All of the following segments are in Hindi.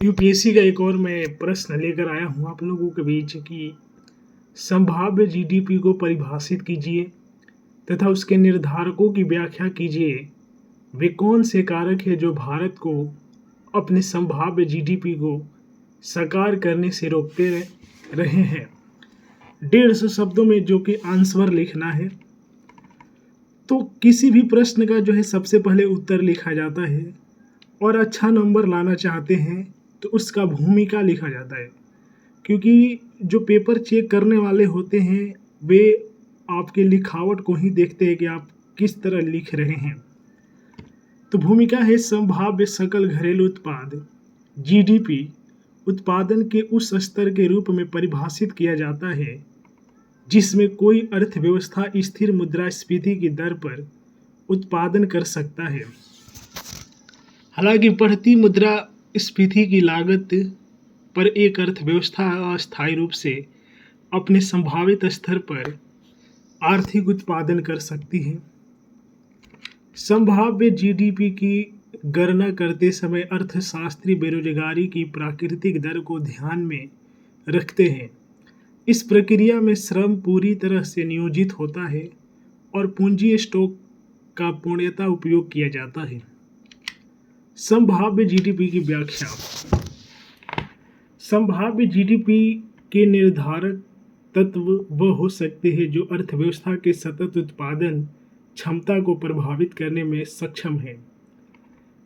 यूपीएससी का एक और मैं प्रश्न लेकर आया हूँ आप लोगों के बीच कि संभाव्य जीडीपी को परिभाषित कीजिए तथा उसके निर्धारकों की व्याख्या कीजिए। वे कौन से कारक हैं जो भारत को अपने संभाव्य जीडीपी को साकार करने से रोकते रहे हैं। 150 शब्दों में जो कि आंसर लिखना है। तो किसी भी प्रश्न का जो है सबसे पहले उत्तर लिखा जाता है और अच्छा नंबर लाना चाहते हैं तो उसका भूमिका लिखा जाता है, क्योंकि जो पेपर चेक करने वाले होते हैं वे आपके लिखावट को ही देखते हैं कि आप किस तरह लिख रहे हैं। तो भूमिका है संभाव्य सकल घरेलू उत्पाद जीडीपी उत्पादन के उस स्तर के रूप में परिभाषित किया जाता है जिसमें कोई अर्थव्यवस्था स्थिर मुद्रास्फीति की दर पर उत्पादन कर सकता है। हालांकि बढ़ती मुद्रास्फीति की लागत पर एक अर्थव्यवस्था अस्थायी रूप से अपने संभावित स्तर पर आर्थिक उत्पादन कर सकती है। संभाव्य जीडीपी की गणना करते समय अर्थशास्त्री बेरोजगारी की प्राकृतिक दर को ध्यान में रखते हैं। इस प्रक्रिया में श्रम पूरी तरह से नियोजित होता है और पूंजी स्टॉक का पूर्णतः उपयोग किया जाता है। संभाव्य जीडीपी की व्याख्या। संभाव्य जीडीपी के निर्धारक तत्व वह हो सकते हैं जो अर्थव्यवस्था के सतत उत्पादन क्षमता को प्रभावित करने में सक्षम है।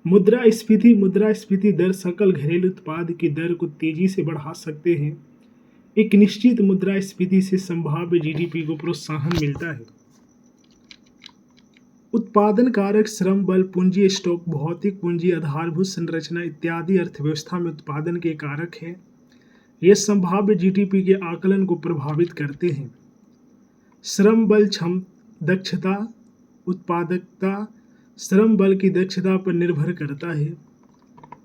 मुद्रास्फीति दर सकल घरेलू उत्पाद की दर को तेजी से बढ़ा सकते हैं। एक निश्चित मुद्रास्फीति से संभाव्य जीडीपी को प्रोत्साहन मिलता है। उत्पादन कारक श्रम बल पूंजी स्टॉक भौतिक पूंजी आधारभूत संरचना इत्यादि अर्थव्यवस्था में उत्पादन के कारक हैं। ये संभाव्य जीडीपी के आकलन को प्रभावित करते हैं। श्रम बल दक्षता उत्पादकता श्रम बल की दक्षता पर निर्भर करता है।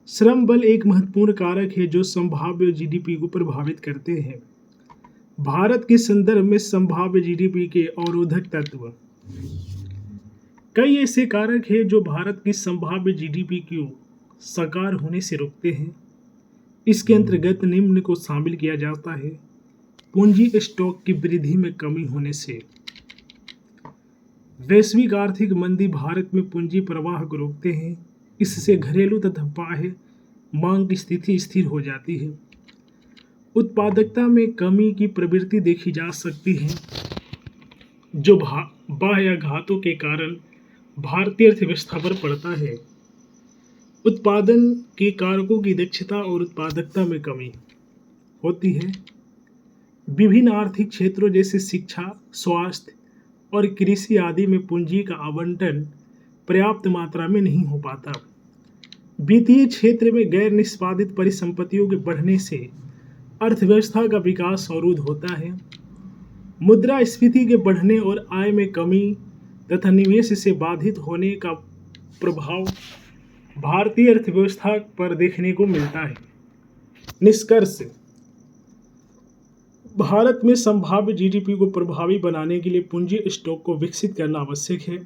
श्रम बल एक महत्वपूर्ण कारक है जो संभाव्य जीडीपी को प्रभावित करते हैं। भारत के संदर्भ में संभाव्य जीडीपी के अवरोधक तत्व। कई ऐसे कारक हैं जो भारत की संभाव्य जीडीपी को साकार होने से रोकते हैं। इसके अंतर्गत निम्न को शामिल किया जाता है। पूंजी स्टॉक की वृद्धि में कमी होने से। वैश्विक आर्थिक मंदी भारत में पूंजी प्रवाह को रोकते हैं। इससे घरेलू तथा बाह्य मांग की स्थिति स्थिर हो जाती है। उत्पादकता में कमी की प्रवृत्ति देखी जा सकती है जो बाह्य घातों के कारण भारतीय अर्थव्यवस्था पर पड़ता है। उत्पादन के कारकों की दक्षता और उत्पादकता में कमी होती है। विभिन्न आर्थिक क्षेत्रों जैसे शिक्षा, स्वास्थ्य और कृषि आदि में पूंजी का आवंटन पर्याप्त मात्रा में नहीं हो पाता। वित्तीय क्षेत्र में गैर निष्पादित परिसंपत्तियों के बढ़ने से अर्थव्यवस्था का विकास अवरुद्ध होता है। मुद्रास्फीति के बढ़ने और आय में कमी तथा निवेश से बाधित होने का प्रभाव भारतीय अर्थव्यवस्था पर देखने को मिलता है। निष्कर्ष। भारत में संभाव्य जीडीपी को प्रभावी बनाने के लिए पूंजी स्टॉक को विकसित करना आवश्यक है।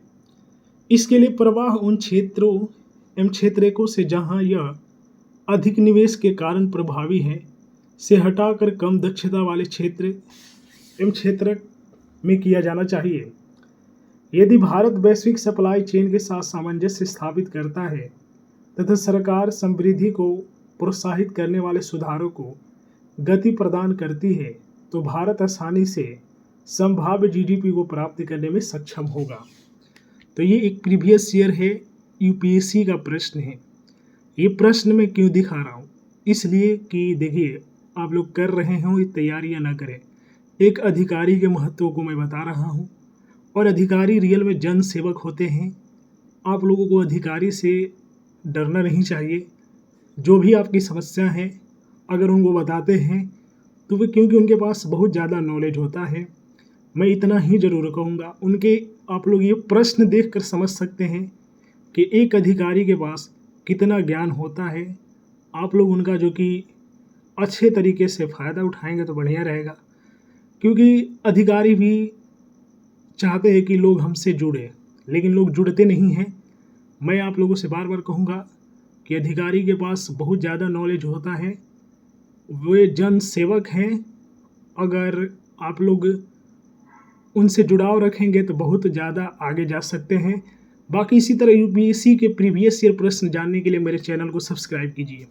इसके लिए प्रवाह उन क्षेत्रों एवं क्षेत्रकों से जहां यह अधिक निवेश के कारण प्रभावी है से हटाकर कम दक्षता वाले क्षेत्र में किया जाना चाहिए। यदि भारत वैश्विक सप्लाई चेन के साथ सामंजस्य स्थापित करता है तथा सरकार समृद्धि को प्रोत्साहित करने वाले सुधारों को गति प्रदान करती है तो भारत आसानी से संभाव्य जीडीपी को प्राप्त करने में सक्षम होगा। तो ये एक प्रीवियस ईयर है, यूपीएससी का प्रश्न है। ये प्रश्न मैं क्यों दिखा रहा हूँ, इसलिए कि देखिए आप लोग कर रहे हो ये तैयारियाँ ना करें। एक अधिकारी के महत्व को मैं बता रहा हूँ और अधिकारी रियल में जन सेवक होते हैं। आप लोगों को अधिकारी से डरना नहीं चाहिए। जो भी आपकी समस्या है अगर उनको बताते हैं तो वे, क्योंकि उनके पास बहुत ज़्यादा नॉलेज होता है, मैं इतना ही ज़रूर कहूँगा। उनके आप लोग ये प्रश्न देखकर समझ सकते हैं कि एक अधिकारी के पास कितना ज्ञान होता है। आप लोग उनका जो कि अच्छे तरीके से फ़ायदा उठाएंगे तो बढ़िया रहेगा, क्योंकि अधिकारी भी चाहते हैं कि लोग हमसे जुड़े, लेकिन लोग जुड़ते नहीं हैं। मैं आप लोगों से बार बार कहूँगा कि अधिकारी के पास बहुत ज़्यादा नॉलेज होता है, वे जन सेवक हैं। अगर आप लोग उनसे जुड़ाव रखेंगे तो बहुत ज़्यादा आगे जा सकते हैं। बाकी इसी तरह यूपीएससी के प्रीवियस ईयर प्रश्न जानने के लिए मेरे चैनल को सब्सक्राइब कीजिए।